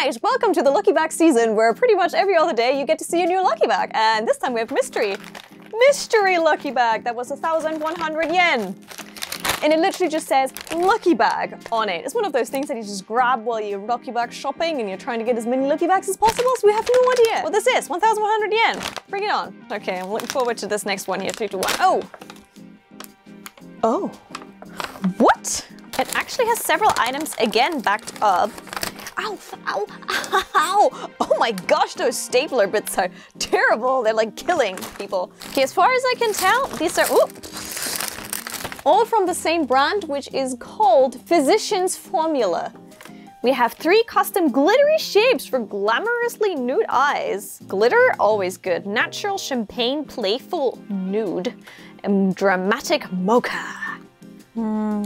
Alright, welcome to the Lucky Bag season where pretty much every other day you get to see a new Lucky Bag. And this time we have Mystery. Mystery Lucky Bag. That was 1,100 yen. And it literally just says Lucky Bag on it. It's one of those things that you just grab while you're Lucky Bag shopping and you're trying to get as many Lucky Bags as possible. So we have no idea what this is. 1,100 yen. Bring it on. Okay, I'm looking forward to this next one here. 3, 2, 1. Oh. Oh. What? It actually has several items again backed up. Ow, ow, ow. Oh my gosh, those stapler bits are terrible. They're like killing people. Okay, as far as I can tell, these are all from the same brand, which is called Physicians Formula. We have 3 custom glittery shapes for glamorously nude eyes. Glitter, always good. Natural champagne, playful nude, and dramatic mocha.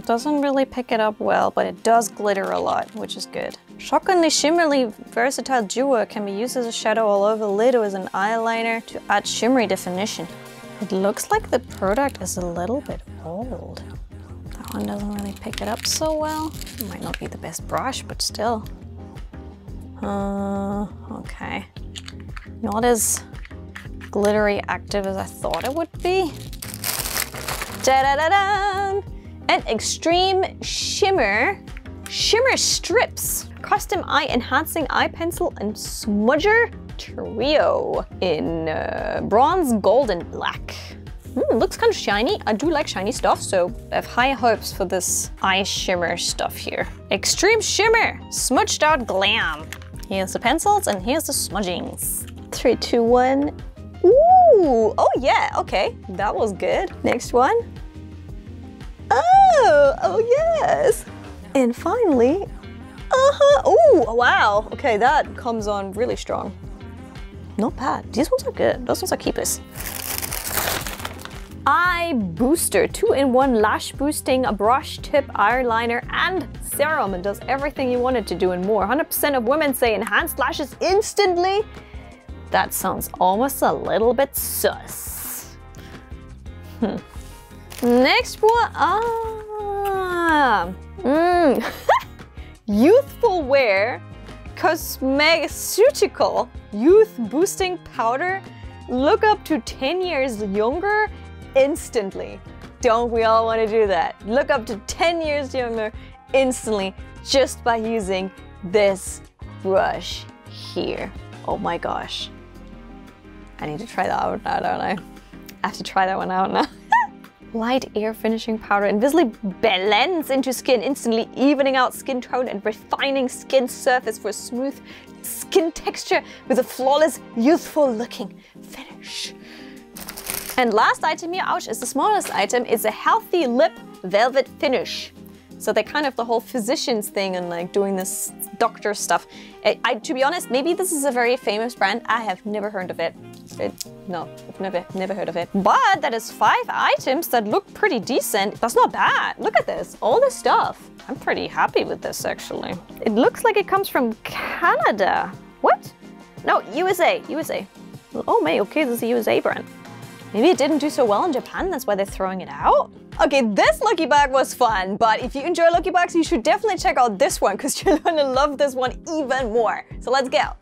Doesn't really pick it up well, but it does glitter a lot, which is good. Shockingly shimmery, versatile duo can be used as a shadow all over the lid or as an eyeliner to add shimmery definition. It looks like the product is a little bit old. That one doesn't really pick it up so well. It might not be the best brush, but still. Okay. Not as glittery active as I thought it would be. Da-da-da-da! And Extreme Shimmer Strips. Custom eye enhancing eye pencil and smudger trio in bronze, gold, and black. Looks kind of shiny. I do like shiny stuff, so I have high hopes for this eye shimmer stuff here. Extreme Shimmer, smudged out glam. Here's the pencils and here's the smudgings. 3, 2, 1. Ooh, oh yeah, okay, that was good. Next one. Oh yes. And finally, oh wow, okay, that comes on really strong. Not bad, these ones are good, those ones are keepers. Eye Booster, 2-in-1 lash boosting, a brush, tip, eyeliner, and serum. It does everything you want it to do and more. 100% of women say enhanced lashes instantly. That sounds almost a little bit sus. Next one, Youthful Wear Cosmeceutical Youth Boosting Powder. Look up to 10 years younger instantly. Don't we all want to do that? Look up to 10 years younger instantly just by using this brush here. Oh my gosh. I need to try that out now, don't I? I have to try that one out now. Light air finishing powder invisibly blends into skin, instantly evening out skin tone and refining skin surface for smooth skin texture with a flawless, youthful looking finish. And last item here, ouch, is the smallest item. It's a healthy lip velvet finish. So they kind of the whole physicians thing and like doing this doctor stuff. To be honest, maybe this is a very famous brand. I have never heard of it. No, I've never heard of it. But that is 5 items that look pretty decent. That's not bad. Look at this, all this stuff. I'm pretty happy with this actually. It looks like it comes from Canada. What? No, USA. Oh my, okay, this is a USA brand. Maybe it didn't do so well in Japan, that's why they're throwing it out? Okay, this Lucky Bag was fun, but if you enjoy Lucky Bags, you should definitely check out this one because you're gonna love this one even more. So let's go.